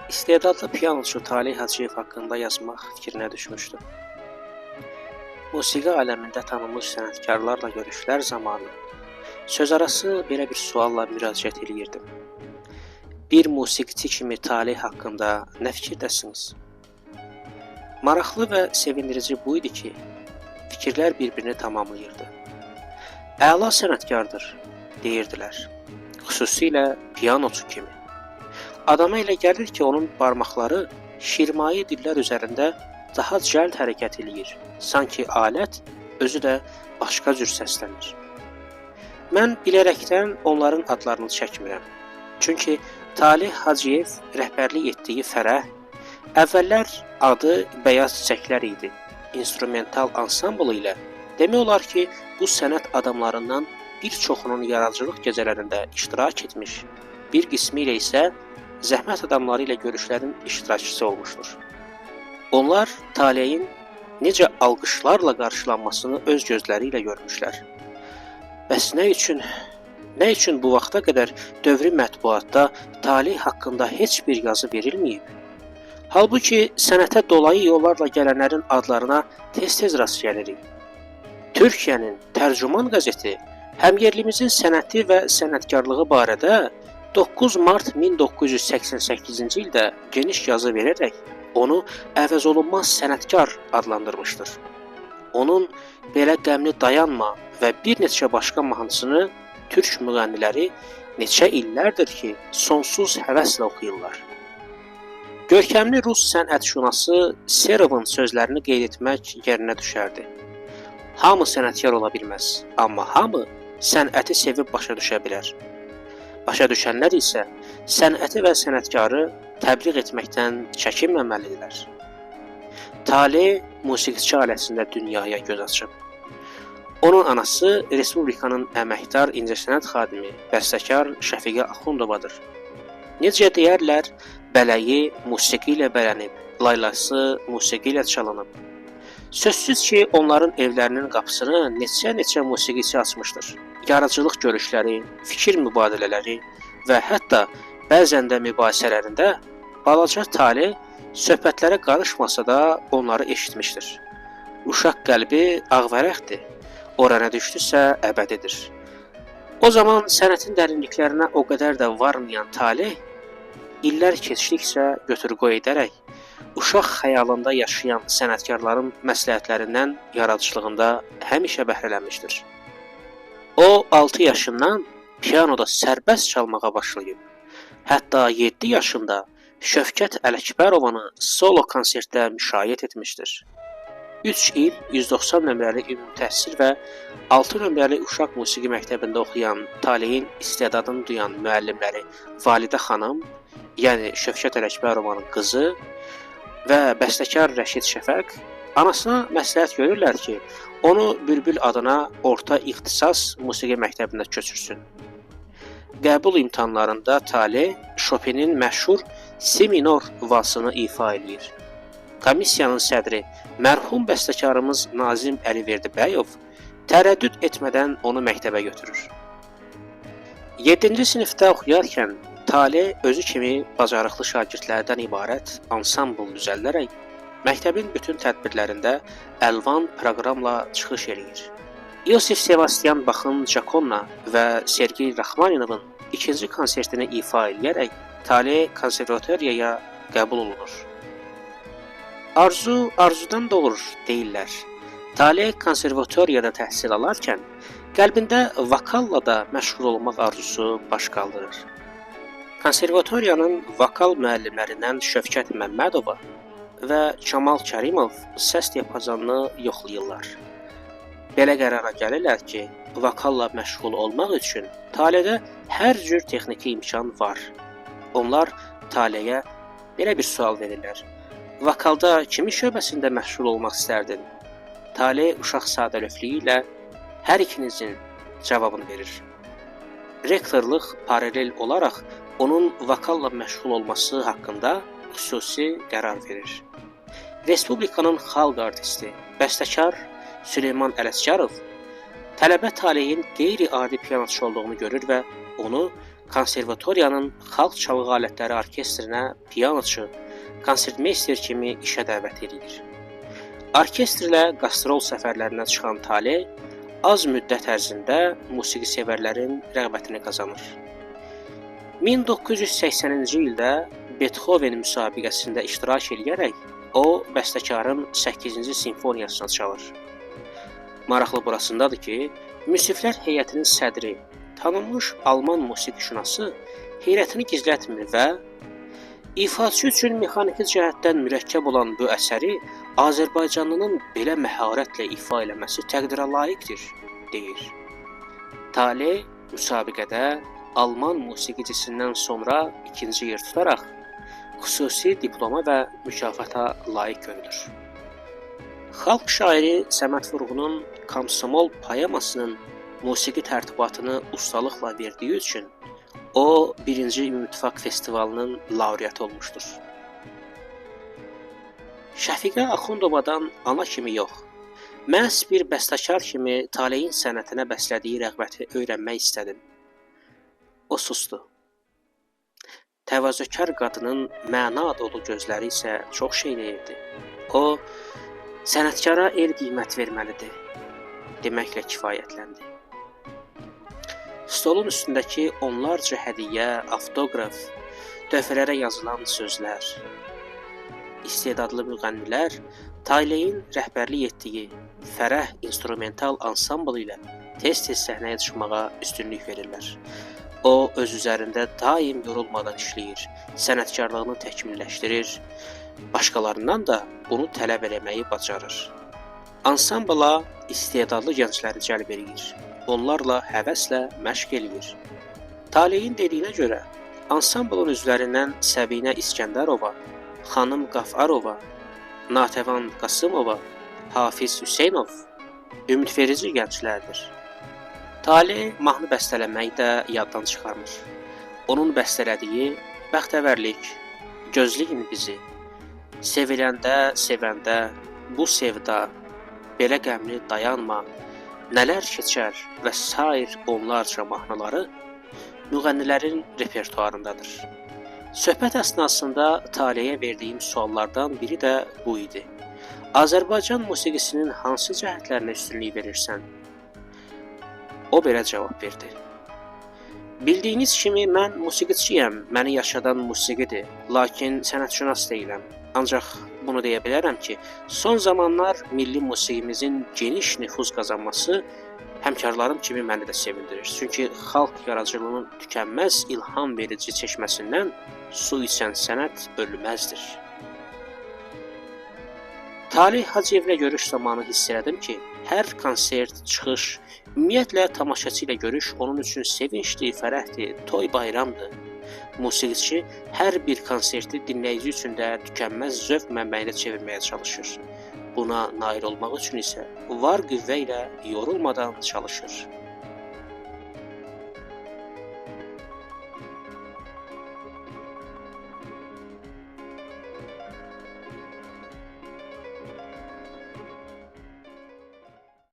İstedadlı pianoçu Talih Hacıyev haqqında yazmaq fikrinə düşmüşdüm. Musiqi aləmində tanınmış sənətkarlarla görüşlər zamanı sözarası belə bir sualla müraciət eləyirdim. Bir musiqiçi kimi Talih haqqında nə fikirdəsiniz? Maraqlı və sevindirici bu idi ki, fikirlər bir-birini tamamlayırdı. Əla sənətkardır, deyirdilər, xüsusilə pianoçu kimi. Adama elə gəlir ki, onun barmaqları şirmai dillər üzərində daha cəld hərəkət eləyir. Sanki alət özü də başqa cür səslənir. Mən bilərəkdən onların adlarını çəkmirəm. Çünki Talih Hacıyev rəhbərlik etdiyi fərəh, əvvəllər adı Bəyaz Çiçəklər idi. İnstrumental ansambl ilə demək olar ki, bu sənət adamlarından bir çoxunun yaradıcılıq gecələrində iştirak etmiş, bir qismi ilə isə zəhmət adamları ilə görüşlərin iştirakçısı olmuşdur. Onlar Talehin necə alqışlarla qarşılanmasını öz gözləri ilə görmüşlər. Bəs nə üçün bu vaxta qədər dövrü mətbuatda Talih haqqında heç bir yazı verilməyib? Halbuki sənətə dolayı yollarla gələnlərin adlarına tez-tez rast gəlirik. Türkiyənin Tərcüman qəzeti həmyerlimizin sənəti və sənətkarlığı barədə 9 mart 1988-ci ildə geniş yazı verərək onu əvəzolunmaz sənətkar adlandırmışdır. Onun belə qəmli dayanma və bir neçə başqa mahnısını türk müğənniləri neçə illərdir ki, sonsuz həvəslə oxuyurlar. Görkəmli rus sənətşünası Serovun sözlərini qeyd etmək yerinə düşərdi. Hamı sənətkar ola bilməz, amma hamı sənəti sevib başa düşə bilər. Başa düşənlər isə sənəti və sənətkarı təbliğ etməkdən çəkinməməlidirlər. Talih musiqiçi ailəsində dünyaya göz açıb. Onun anası Respublikanın əməkdar incəsənət xadimi, bəstəkar Şəfiqə Axundovadır. Necə deyərlər, bələyi musiqi ilə bələnib, laylası musiqi ilə çalınıb. Sözsüz ki, onların evlərinin qapısını neçə musiqiçi açmışdır. Yaradıcılıq görüşləri, fikir mübadilələri və hətta bəzən də mübahisələrində balaca Talih söhbətlərə qarışmasa da onları eşitmişdir. Uşaq qəlbi ağvərəqdir, ora nə düşdüsə əbədidir. O zaman sənətin dərinliklərinə o qədər də varmayan Talih, illər keçdikcə götür-qoy edərək, uşaq xəyalında yaşayan sənətkarların məsləhətlərindən yaradıcılığında həmişə bəhrələnmişdir. O 6 yaşından pianoda sərbəst çalmağa başlayıb. Hətta 7 yaşında Şövkət Ələkbərovanı solo konsertdə müşayiət etmişdir. 3 il 190 nömrəli ümumi təhsil və 6 nömrəli uşaq musiqi məktəbində oxuyan Talehin istedadını duyan müəllimləri Validə xanım, yəni Şövkət Ələkbərovanın qızı və bəstəkar Rəşid Şəfəq anasına məsləhət görürlər ki, onu Bülbül adına orta ixtisas musiqi məktəbində köçürsün. Qəbul imtahanlarında Talih Chopinin məşhur Si minor valsını ifa edir. Komissiyanın sədri mərhum bəstəkarımız Nazim Əliverdibəyov tərəddüd etmədən onu məktəbə götürür. 7-ci sinifdə oxuyarkən Talih özü kimi bacarıqlı şagirdlərdən ibarət ansambl düzəldərək məktəbin bütün tədbirlərində əlvan proqramla çıxış eləyir. Yosif Sebastian Baxın Jaconna və Sergey Raxmaninovun ikinci konsertini ifa eləyərək Talih konservatoriyaya qəbul olunur. Arzu arzudan doğur deyirlər. Talih konservatoriyada təhsil alarkən qəlbində vokalla da məşğul olmaq arzusu baş qaldırır. Konservatoriyanın vokal müəllimlərindən Şövkət Məmmədova və Kamal Kərimov səs diapazanını yoxlayırlar. Belə qərara gəlirlər ki, vokalla məşğul olmaq üçün Talihdə hər cür texniki imkan var. Onlar Talihə belə bir sual verirlər. Vokalda kimi şöbəsində məşğul olmaq istərdin? Talih uşaq sadəlövlüyü ilə hər ikinizin cavabını verir. Rektorluq paralel olaraq onun vokalla məşğul olması haqqında xüsusi qərar verir. Respublikanın xalq artisti, bəstəkar Süleyman Ələsgərov tələbə Talehin qeyri-adi pianoçu olduğunu görür və onu konservatoriyanın xalq çalğı alətləri orkestrinə pianoçu, konsertmeyster kimi işə dəvət edir. Orkestr ilə qastrol səfərlərinə çıxan Tale az müddət ərzində musiqi sevərlərin rəğbətini qazanır. 1980-ci ildə Beethoven müsabiqəsində iştirak edərək o bəstəkarın 8-ci simfoniyasını çalır. Maraqlı burasındadır ki, müsiflər heyətinin sədri, tanınmış Alman musiqişünası heyrətini gizlətmir və ifaçı üçün mexaniki cəhətdən mürəkkəb olan bu əsəri Azərbaycanlının belə məharətlə ifa eləməsi təqdirə layiqdir, deyir. Tale müsabiqədə Alman musiqicisindən sonra ikinci yer tutaraq xüsusi diploma və mükafata layiq görülür. Xalq şairi Səməd Vurğunun Komsomol poemasının musiqi tərtibatını ustalıqla verdiyi üçün o 1-ci Ümumtürk Festivalının laureatı olmuşdur. Şəfiqə Axundovadan ana kimi yox, məhz bir bəstəkar kimi Taleyin sənətinə bəslədiyi rəğbəti öyrənmək istədim. O susdu. Təvazökar qadının məna dolu gözləri isə çox şey deyirdi. O, sənətkara el qiymət verməlidir, deməklə kifayətləndi. Stolun üstündəki onlarca hədiyyə, avtoqraf, dövrlərə yazılan sözlər, istedadlı müğənnilər Taleyin rəhbərlik etdiyi Fərəh instrumental ansambl ilə tez-tez səhnəyə çıxmağa üstünlük verirlər. O, öz üzərində daim yorulmadan işləyir, sənətkarlığını təkmilləşdirir, başqalarından da bunu tələb eləməyi bacarır. Ansambla istedadlı gəncləri cəlb edir, onlarla həvəslə məşq eləyir. Taleyin dediyinə görə, ansamblın üzvlərindən Səbinə İskəndərova, Xanım Qafarova, Natəvan Qasımova, Hafiz Hüseynov ümidverici gənclərdir. Tale mahnı bəstələməyi də yaddan çıxarmır. Onun bəstələdiyi Bəxtəvərlik, Gözləyin bizi, Seviləndə, sevəndə, Bu sevda, Belə qəmli dayanma, Nələr keçər və sair onlarca mahnıları müğənnilərin repertuarındadır. Söhbət əsnasında Taleyə verdiyim suallardan biri də bu idi. Azərbaycan musiqisinin hansı cəhətlərinə üstünlük verirsən? O belə cavab verdi. Bildiyiniz kimi mən musiqiçiyəm, məni yaşadan musiqidir, lakin sənətşünas deyiləm. Ancaq bunu deyə bilərəm ki, son zamanlar milli musiqimizin geniş nüfuz qazanması həmkarlarım kimi məni də sevindirir. Çünki xalq yaradıcılığının tükənməz ilham verici çeşməsindən su içən sənət ölməzdir. Talih Hacıyevlə görüş zamanı hiss elədim ki, hər konsert, çıxış, ümumiyyətlə tamaşaçı ilə görüş onun üçün sevincli, fərəhdir, toy bayramdır. Musiqiçi hər bir konserti dinləyici üçün də tükənməz zövq mənbəyinə çevirməyə çalışır. Buna nail olmaq üçün isə var qüvvə ilə yorulmadan çalışır.